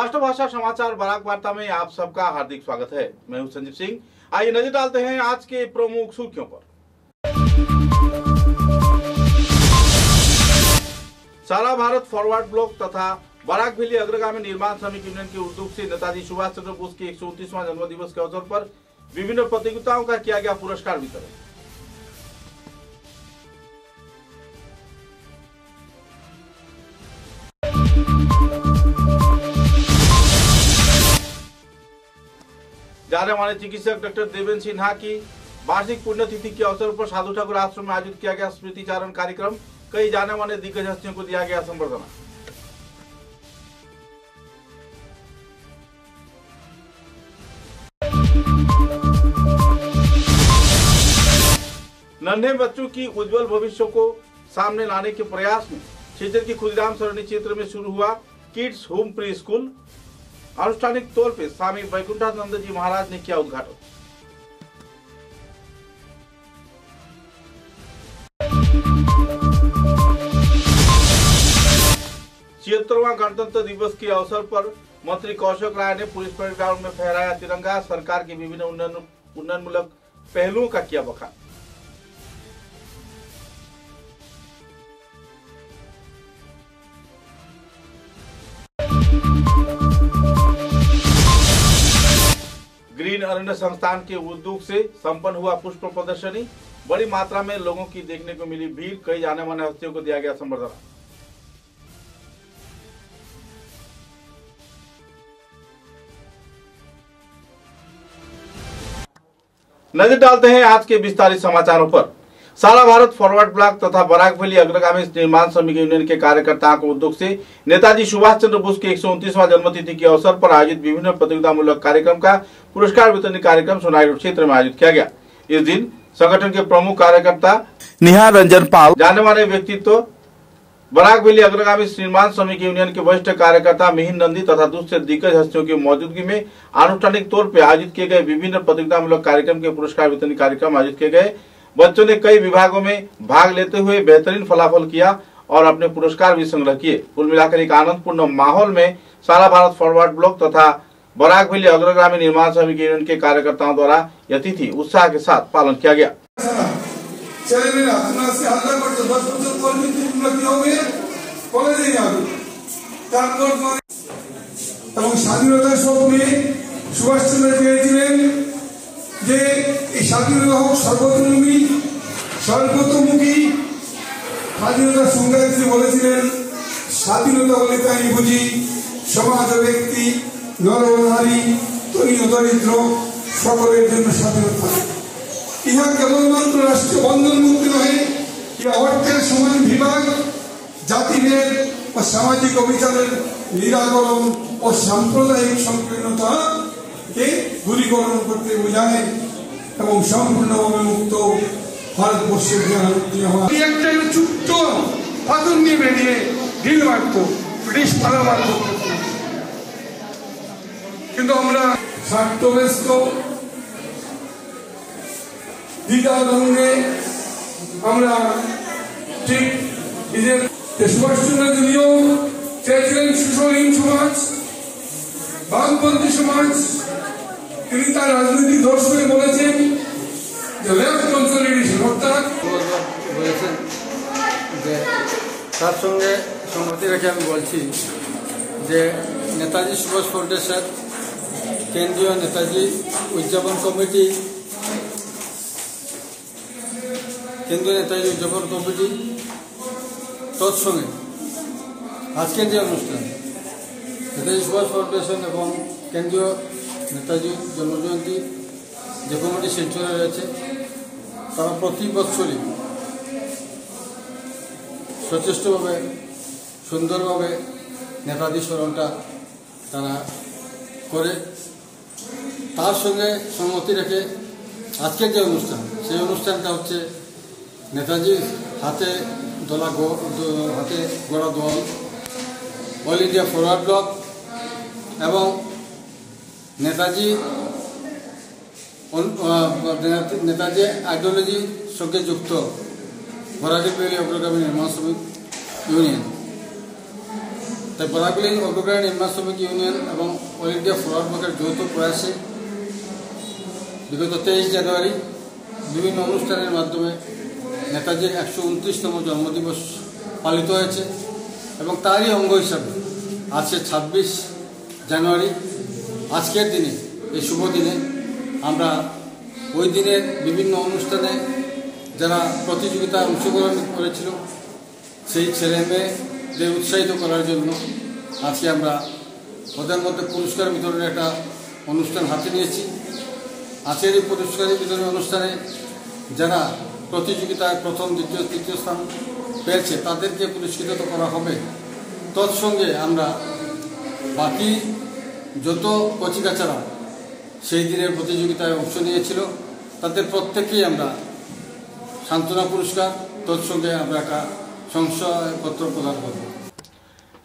राष्ट्रभाषा समाचार बराक वार्ता में आप सबका हार्दिक स्वागत है। मैं हूं संजीव सिंह। आइए नजर डालते हैं आज के प्रमुख सुर्खियों पर। सारा भारत फॉरवर्ड ब्लॉक तथा बराक वैली अग्रगामी निर्माण श्रमिक यूनियन के उद्योग से नेताजी सुभाष चंद्र बोस के 129वां जन्म दिवस के अवसर पर विभिन्न प्रतियोगिताओं का किया गया पुरस्कार वितरण। जाने माने चिकित्सक डॉक्टर देवेंद्र सिन्हा की वार्षिक पुण्यतिथि के अवसर पर साधु ठाकुर आश्रम में आयोजित किया गया स्मृतिचारण कार्यक्रम। कई जाने माने दिग्गज हस्तियों को दिया गया संबर्धना। नन्हे बच्चों की उज्जवल भविष्य को सामने लाने के प्रयास में क्षेत्र की खुदीराम सरणी क्षेत्र में शुरू हुआ किड्स होम प्री स्कूल। आनुष्ठानिक तौर पर स्वामी वैकुंठानंद जी महाराज ने किया उद्घाटन। छिहत्तरवां गणतंत्र दिवस के अवसर पर मंत्री कौशक राय ने पुलिस परेड ग्राउंड में फहराया तिरंगा। सरकार के विभिन्न उन्नयनमूलक पहलुओं का किया बखान। ग्रीन अरण्य संस्थान के उद्योग से संपन्न हुआ पुष्प प्रदर्शनी। बड़ी मात्रा में लोगों की देखने को मिली भीड़। कई जाने माने हस्तियों को दिया गया संबर्धना। नजर डालते हैं आज के विस्तारित समाचारों पर। सारा भारत फॉरवर्ड ब्लॉक तथा बराक वैली अग्रगामी निर्माण श्रमिक यूनियन के कार्यकर्ताओं को उद्योग से नेताजी सुभाष चंद्र बोस के 129वां जन्मतिथि के अवसर पर आयोजित विभिन्न प्रतियोगितामूलक कार्यक्रम का पुरस्कार वितरण कार्यक्रम सोनाई रोड क्षेत्र में आयोजित किया गया। इस दिन संगठन के प्रमुख कार्यकर्ता निहार रंजन पाल, जाने माने व्यक्तित्व बराक वैली अग्रगामी निर्माण श्रमिक यूनियन के वरिष्ठ कार्यकर्ता मिहिर नंदी तथा दूसरे दिग्गज हस्तियों की मौजूदगी में आनुष्ठानिक तौर पर आयोजित किए गए विभिन्न प्रतियोगितामूलक कार्यक्रम के पुरस्कार वितरण कार्यक्रम आयोजित किए गए। बच्चों ने कई विभागों में भाग लेते हुए बेहतरीन फलाफल किया और अपने पुरस्कार भी संग्रह किए। कुल मिलाकर एक आनंदपूर्ण माहौल में सारा भारत फॉरवर्ड ब्लॉक तथा बराक वैली अग्रगामी निर्माण श्रमिक यूनियन के कार्यकर्ताओं द्वारा यह तिथि उत्साह के साथ पालन किया गया। স্বাধীনতার স্বপ্নে সুভাষচন্দ্র চেয়েছিলেন যে এই স্বাধীনতা হোক সর্বতোমুখী স্বাধীনতার সংজ্ঞা তিনি বলেছিলেন, স্বাধীনতা বলে তাই বুঝি সমাজ ও ব্যক্তি নর ও নারী ধনী ও দরিদ্র সকলের জন্য স্বাধীনতা। ইহা কেবলমাত্র রাষ্ট্রীয় বন্ধন মুক্তি নহে, ইহা অর্থের সমান বিভাগ, জাতিভেদ ও সামাজিক অবিচারের নিরাকরণ ও সাম্প্রদায়িক সংকীর্ণতাকে দূরীকরণ করতে বোঝায় এবং সম্পূর্ণভাবে মুক্ত ভারতবর্ষের একটা ছোট্ট পাথর নিয়ে বেরিয়ে ঢিল মারত ব্রিটিশ পালাবার করত। কিন্তু আমরা স্বার্থব্যস্ত দ্বিধাদ্বন্দ্বে আমরা ঠিক নিজের সুভাষচন্দ্র যদিও চেয়েছিলেন সুশলীন সমাজ, বামপন্থী সমাজ, তিনি তার রাজনৈতিক দর্শনে বলেছেন যে লেফট কনসলিডেশন অর্থাৎ বলেছেন যে তার সঙ্গে সংগতি রেখে আমি বলছি যে নেতাজি সুভাষ ফাউন্ডেশন, কেন্দ্রীয় নেতাজি উদযাপন কমিটি, তৎসঙ্গে আজকের যে অনুষ্ঠান নেতাজি সুভাষ ফাউন্ডেশন এবং কেন্দ্রীয় নেতাজি জন্মজয়ন্তী যে কমিটি শিলচরে রয়েছে তারা প্রতি বছরই সচেষ্টভাবে সুন্দরভাবে নেতাজি স্মরণটা তারা করে। তার সঙ্গে সম্মতি রেখে আজকের যে অনুষ্ঠান, সেই অনুষ্ঠানটা হচ্ছে নেতাজির হাতে গড়া দল অল ইন্ডিয়া ফরওয়ার্ড ব্লক এবং নেতাজি আইডিওলজির সঙ্গে যুক্ত বরাক ভ্যালি অগ্রগামী নির্মাণ শ্রমিক ইউনিয়ন। তাই বরাকভ্যালি অগ্রগ্রামী নির্মাণ শ্রমিক ইউনিয়ন এবং অল ইন্ডিয়া ফরওয়ার্ড ব্লকের যৌথ প্রয়াসে বিগত 23 জানুয়ারি বিভিন্ন অনুষ্ঠানের মাধ্যমে নেতাজির 129তম জন্মদিবস পালিত হয়েছে এবং তারই অঙ্গ হিসাবে আজকে 26 জানুয়ারি আজকের দিনে এই শুভ দিনে আমরা ওই দিনের বিভিন্ন অনুষ্ঠানে যারা প্রতিযোগিতায় অংশগ্রহণ করেছিল সেই ছেলে মেয়েদের উৎসাহিত করার জন্য আজকে আমরা ওদের মধ্যে পুরস্কার বিতরণের একটা অনুষ্ঠান হাতে নিয়েছি। আজকের এই পুরস্কার বিতরণ অনুষ্ঠানে যারা প্রতিযোগিতায় প্রথম দ্বিতীয় তৃতীয় স্থান পেয়েছে তাদেরকে পুরস্কৃত করা হবে। তৎসঙ্গে আমরা বাকি যত কচিকাচারা সেই দিনের প্রতিযোগিতায় অংশ নিয়েছিল তাদের প্রত্যেকেই আমরা সান্ত্বনা पुरस्कार तत्संगे আমরা शंसापत्र प्रदान करब।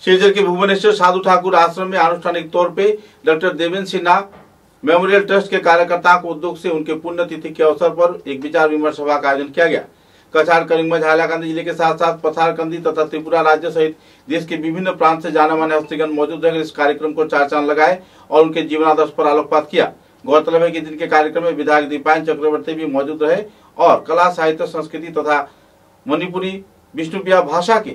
शिवचर के भुवनेश्वर साधु ठाकुर आश्रम में आनुष्ठानिक तौर पे doctor Devendra Sinha memorial trust के कार्यकर्ताओं को उद्योग से उनके पुण्यतिथि के अवसर पर एक विचार विमर्श सभा का आयोजन किया गया। कछार करीमगंज हाइलाकांदी जिले के साथ साथ पथारकंदी तथा त्रिपुरा राज्य सहित देश के विभिन्न प्रांत से जाने माने हस्तीगण मौजूद रहकर इस कार्यक्रम को चार चांद लगाए और उनके जीवनादर्श पर आलोकपात किया। गौरतलब है कि दिन के कार्यक्रम में विधायक दीपायन चक्रवर्ती भी मौजूद रहे और कला साहित्य संस्कृति तथा मणिपुरी विष्णुप्रिया भाषा के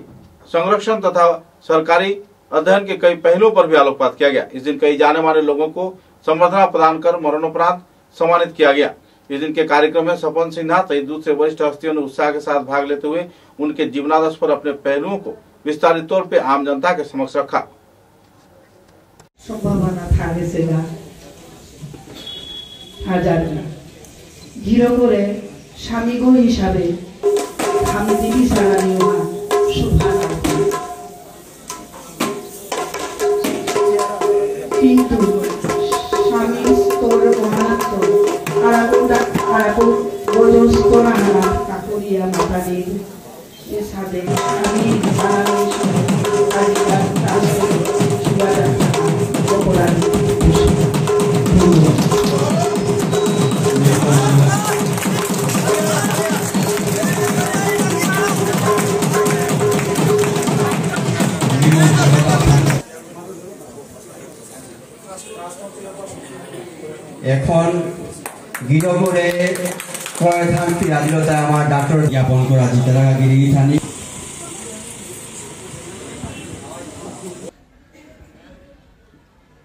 संरक्षण तथा सरकारी अध्ययन के कई पहलुओं पर भी आलोकपात किया गया। इस दिन कई जाने माने लोगों को संबर्धना प्रदान कर मरणोपरांत सम्मानित किया गया। इस दिन के कार्यक्रम में सपन सिन्हा सहित दूसरे वरिष्ठ हस्तियों ने उत्साह के साथ भाग लेते हुए उनके जीवनादर्श पर अपने पहलुओं को विस्तारित तौर पर आम जनता के समक्ष रखा। স্বামীগো হিসাবে আমি দিদি সারানিও কিন্তু স্বামী স্তর মহানাত্ম আরাকুন বজস্ত নাহারা কাকুরিয়া মাতারির এ সাথে আমি সারানি কারিকা তাসে সুবাদা অপরাধী এখন গিরগড়ে কয়থান ফিরাদিলতা আমার ডাক্তার জ্ঞাপন করা জিতারা গিরিথানি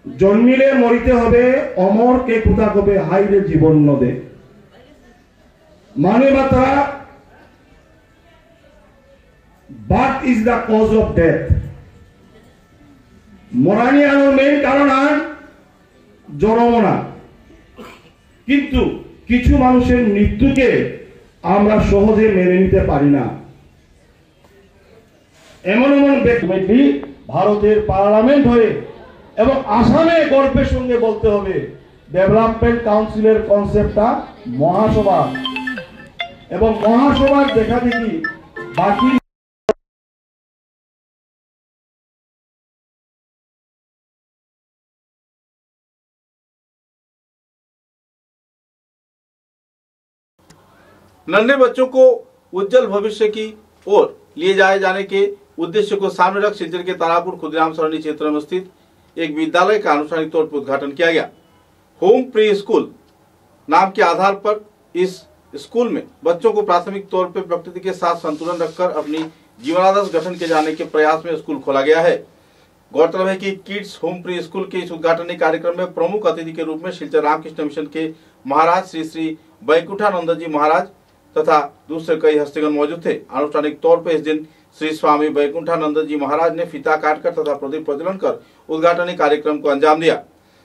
জন্মিলে মরিতে হবে অমর কে কুতা কবে হাইরে জীবন নদে মানবতা birth is the cause of death মরানি আর মেইন কারণ আর জন্মনা কিন্তু কিছু মানুষের মৃত্যুকে আমরা সহজে মেনে নিতে পারি না। এমন এমন ব্যক্তি ভারতের পার্লামেন্ট হয়ে এবং আসামে গর্বের সঙ্গে বলতে হবে ডেভেলপমেন্ট কাউন্সিলের কনসেপ্টটা মহাসভা এবং মহাসভার দেখা দেখি বাকি नन्हे बच्चों को उज्जवल भविष्य की ओर लिए जाने के उद्देश्य को सामने रख सिलचर के तारापुर खुदराम सरणी क्षेत्र में स्थित एक विद्यालय का आनुষ্ঠাनिक तौर पर उद्घाटन किया गया। होम प्री स्कूल नाम के आधार पर इस स्कूल में बच्चों को प्राथमिक तौर पर प्रकृति के साथ संतुलन रखकर अपनी जीवनादर्श गठन के जाने के प्रयास में स्कूल खोला गया है। गौरतलब है कि किड्स होम प्री स्कूल के इस उद्घाटन कार्यक्रम में प्रमुख अतिथि के रूप में सिलचर रामकृष्ण मिशन के महाराज श्री श्री बैकुंठानंद जी महाराज तथा दूसरे कई हस्तीगण मौजूद थे। आनुষ্ঠাनिक तौर पर इस दिन श्री स्वामी बैकुंठानंद जी महाराज ने फीता काटकर तथा प्रदीप प्रज्वलन कर उद्घाटनी कार्यक्रम को अंजाम दिया।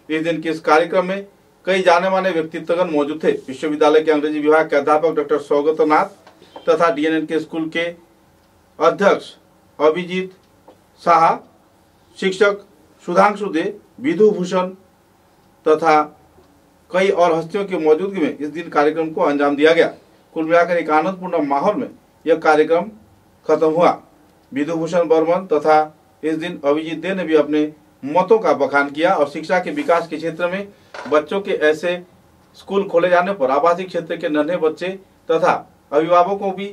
इस दिन के इस कार्यक्रम में कई जाने माने व्यक्तित्वगण मौजूद थे। विश्वविद्यालय के अंग्रेजी विभाग के अध्यापक डॉक्टर सौगतनाथ तथा डीएनएन के स्कूल के अध्यक्ष अभिजीत शाह, शिक्षक सुधांशु दे, विधु भूषण तथा कई और हस्तियों की मौजूदगी में इस दिन कार्यक्रम को अंजाम दिया गया। कुल मिलाकर एक आनंदपूर्ण माहौल में यह कार्यक्रम खत्म हुआ। विधुभूषण बर्मन तथा इस दिन अभिजीत दे ने भी अपने मतों का बखान किया और शिक्षा के विकास के क्षेत्र में बच्चों के ऐसे स्कूल खोले जाने पर आवासीय क्षेत्र के नन्हे बच्चे तथा अभिभावकों को भी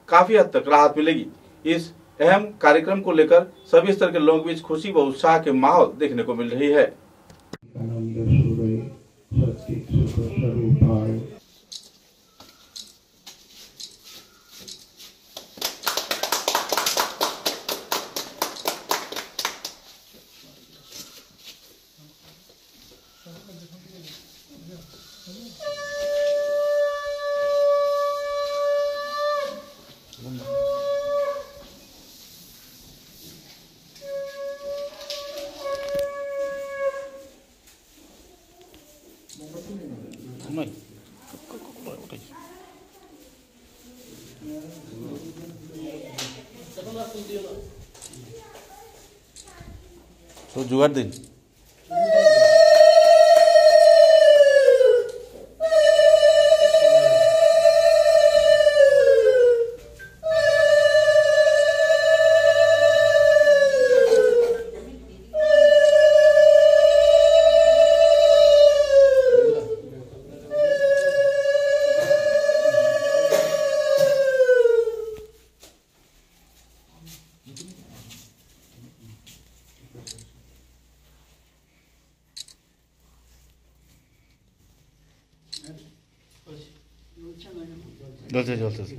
काफी हद तक राहत मिलेगी। इस अहम कार्यक्रम को लेकर सभी स्तर के लोगों के बीच खुशी व उत्साह के माहौल देखने को मिल रही है। तो जुगाड़ दिन चलते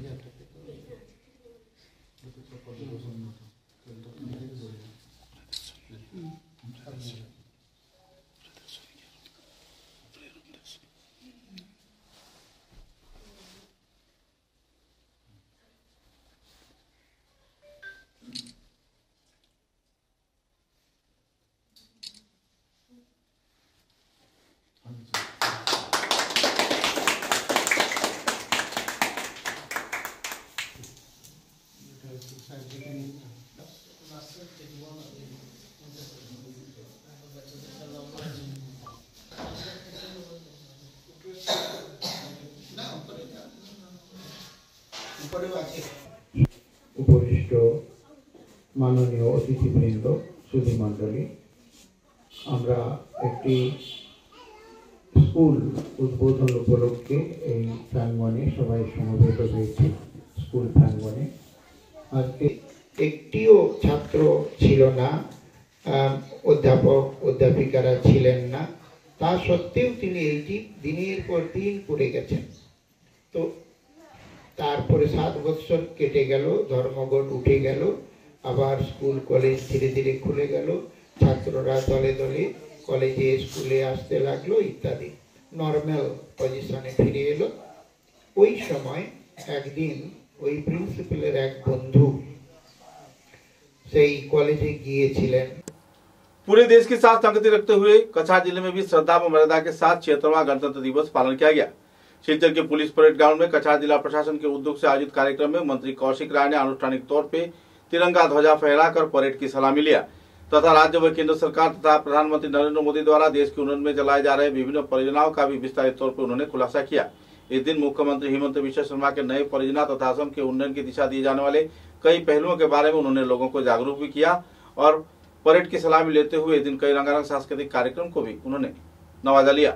উপরিষ্ট মাননীয় অতিথিবৃন্দ, সুধী মণ্ডলী, আমরা একটি স্কুল উদ্বোধন উপলক্ষে এই প্রাঙ্গণে সবাই সমবেত হয়েছি। স্কুল প্রাঙ্গণে আজকে একটিও ছাত্র ছিল না, অধ্যাপক অধ্যাপিকারা ছিলেন না, তা সত্ত্বেও তিনি এইটি দিনের পর দিন করে গেছেন। তো তারপরে 7 বছর কেটে গেল, ধর্মঘট উঠে গেল, আবার স্কুল কলেজ ধীরে ধীরে খুলে গেল, ছাত্ররা দলে দলে কলেজে স্কুলে আসতে লাগলো ইত্যাদি, নর্মাল পজিশনে ফিরে এলো। ওই সময় একদিন ওই প্রিন্সিপালের এক বন্ধু সেই কলেজে গিয়েছিলেন। पूरे देश के साथ संगति रखते हुए कछार जिले में भी श्रद्धा व मर्यादा के साथ 76वां गणतंत्र दिवस पालन किया गया। शिलचर के पुलिस परेड ग्राउंड में कछार जिला प्रशासन के उद्योग से आयोजित कार्यक्रम में मंत्री कौशिक राय ने अनुष्ठानिक तौर पे तिरंगा ध्वजा फहराकर परेड की सलामी लिया तथा राज्य व केंद्र सरकार तथा प्रधानमंत्री नरेंद्र मोदी द्वारा देश के उन्नयन में चलाए जा रहे विभिन्न परियोजनाओं का भी विस्तारित तौर पर उन्होंने खुलासा किया। इस दिन मुख्यमंत्री हेमंत बिश्व शर्मा के नए परियोजना तथा असम के उन्नयन की दिशा दिए जाने वाले कई पहलुओं के बारे में उन्होंने लोगों को जागरूक भी किया और परेड की सलामी लेते हुए दिन कई रंगारंग सांस्कृतिक कार्यक्रम को भी उन्होंने नवाजा लिया।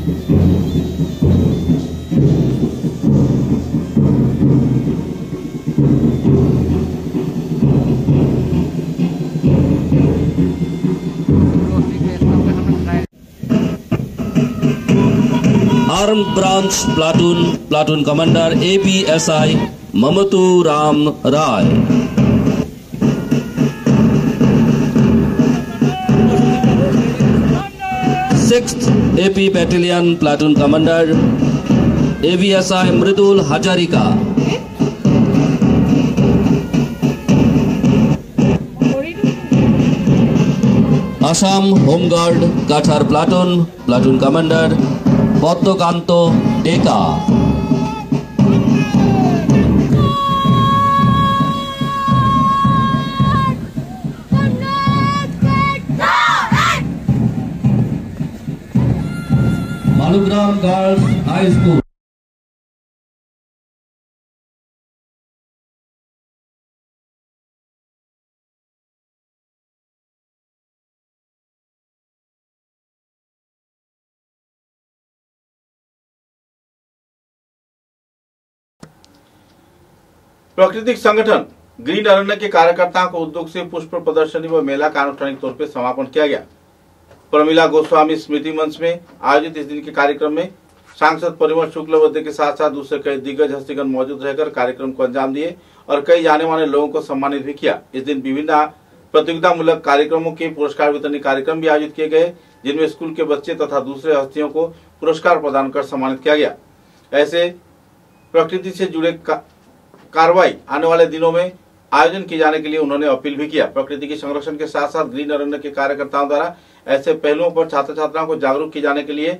Arm branch platoon commander APSI Mamtu Ram Rai. Sixth AP battalion platoon commander AVSI Mridul Hazarika. Assam home guard काठार platoon commander Padmakant Teka. Malugram girls high school. प्राकृतिक संगठन ग्रीन अरण्य के कार्यकर्ताओं को उद्योग से पुष्प प्रदर्शनी व मेला का आनुष्ठानिक तौर पर समापन किया गया। प्रमिला गोस्वामी स्मृति मंच में आयोजित इस दिन के कार्यक्रम में सांसद परिमल शुक्लबैद्य के साथ साथ दूसरे कई दिग्गज हस्तीगण मौजूद रहकर कार्यक्रम को अंजाम दिए और कई जाने माने लोगों को सम्मानित भी किया। इस दिन विभिन्न प्रतियोगितामूलक कार्यक्रमों के पुरस्कार वितरण कार्यक्रम भी आयोजित किए गए, जिनमें स्कूल के बच्चे तथा दूसरे हस्तियों को पुरस्कार प्रदान कर सम्मानित किया गया। ऐसे प्रकृति से जुड़े कार्रवाई आने वाले दिनों में आयोजन किए जाने के लिए उन्होंने अपील भी किया। प्रकृति के संरक्षण के साथ साथ ग्रीन अरण्य के कार्यकर्ताओं द्वारा ऐसे पहलुओं पर छात्र छात्राओं को जागरूक किए जाने के लिए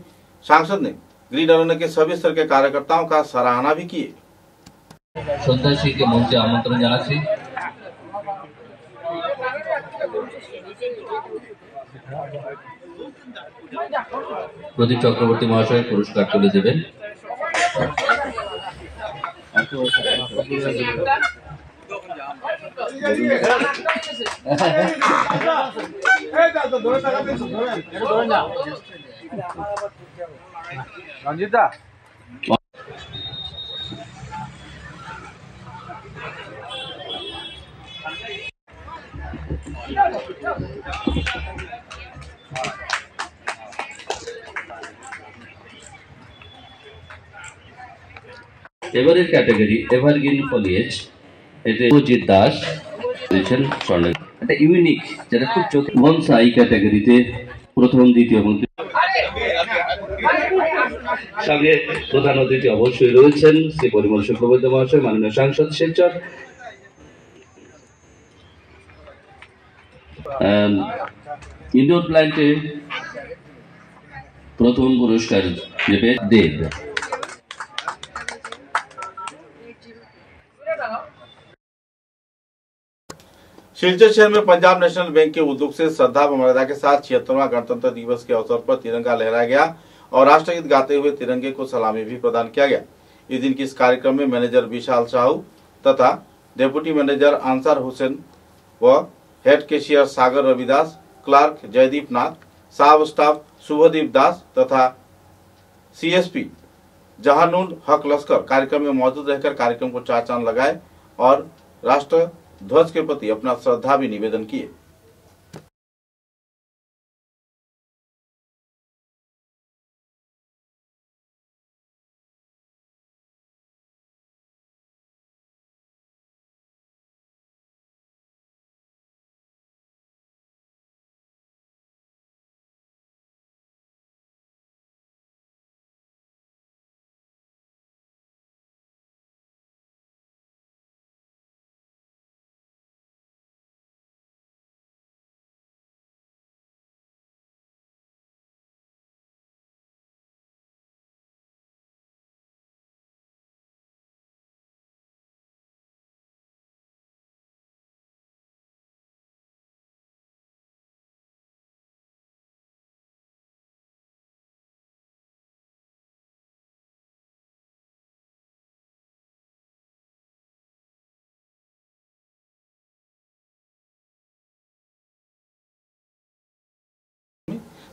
सांसद ने ग्रीन अरण्य के सभी स्तर के कार्यकर्ताओं का सराहना भी की। सदस्य के मंचे आमंत्रण जानाচ্ছি। प्रदीप चक्रवर्ती महाशय पुरस्कार तुले देवें। रंजिता এবারের ক্যাটাগরি এভারগ্রিন ফলিয়েজ, এতে অজিত দাস করেছেন স্বর্ণ। এটা ইউনিক, যেটা খুব চোখে বনসাই ক্যাটাগরিতে প্রথম, দ্বিতীয় এবং সঙ্গে প্রধান অতিথি অবশ্যই রয়েছেন শ্রী পরিমল শুক্লবৈদ্য মহাশয়, মাননীয় সাংসদ শিলচর। ইনডোর প্ল্যান্টে প্রথম পুরস্কার দেবে দেব। शिलचर शहर में पंजाब नेशनल बैंक के उद्योग से श्रद्धा व मर्यादा के साथ 76वां गणतंत्र दिवस के अवसर पर तिरंगा लहराया गया और राष्ट्रगीत गाते हुए तिरंगे को सलामी भी प्रदान किया गया। इस दिन के इस कार्यक्रम में मैनेजर विशाल साहू तथा डेप्यूटी मैनेजर अंसार हुसैन व हेड कैशियर सागर रविदास, क्लार्क जयदीप नाथ, साहब स्टाफ शुभदीप दास तथा CSP जहानुल हक लश्कर कार्यक्रम में मौजूद रहकर कार्यक्रम को चार चांद लगाए और राष्ट्र ध्वज के प्रति अपना श्रद्धा भी निवेदन किए।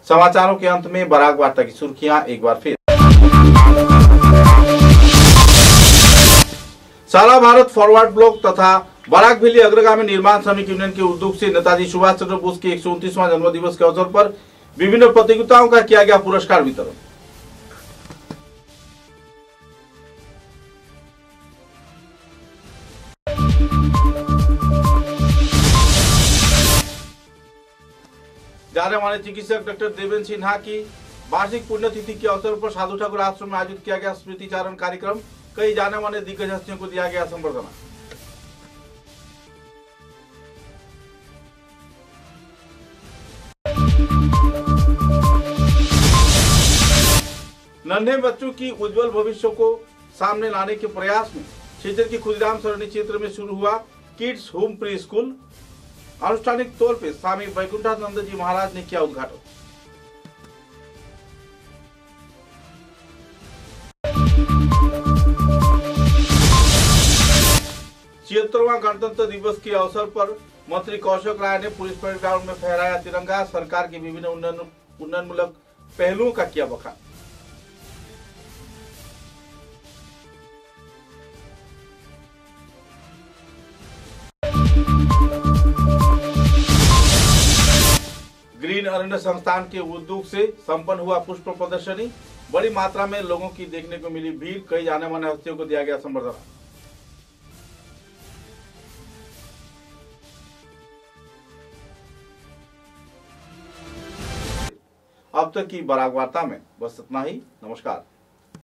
समाचारों के अंत में बराक वार्ता की सुर्खियां एक बार फिर। सारा भारत फॉरवर्ड ब्लॉक तथा बराक वैली अग्रगामी निर्माण श्रमिक यूनियन के उद्योग से नेताजी सुभाष चंद्र बोस के 129वां जन्मदिवस के अवसर पर विभिन्न प्रतियोगिताओं का किया गया पुरस्कार वितरण। जाने माने चिकित्सक डॉक्टर देवेंद्र सिन्हा की वार्षिक पुण्यतिथि के अवसर पर साधु ठाकुर आश्रम में आयोजित किया गया स्मृतिचारण कार्यक्रम। कई जाने माने दिग्गज हस्तियों को दिया गया संबर्धना। नन्हे बच्चों की उज्जवल भविष्य को सामने लाने के प्रयास में क्षेत्र की खुदीराम सरणी क्षेत्र में शुरू हुआ किड्स होम प्री स्कूल। आनुष्ठानिक तौर पे स्वामी वैकुंठानंद जी महाराज ने किया उद्घाटन। 76वां गणतंत्र दिवस के अवसर पर मंत्री कौशक राय ने पुलिस परेड ग्राउंड में फहराया तिरंगा। सरकार के विभिन्न उन्नयनमूलक पहलुओं का किया बखान। ग्रीन अरण्य संस्थान के उद्योग से संपन्न हुआ पुष्प प्रदर्शनी। बड़ी मात्रा में लोगों की देखने को मिली भीड़। कई जाने माने हस्तियों को दिया गया संबर्धना। अब तक की बराक वार्ता में बस इतना ही। नमस्कार।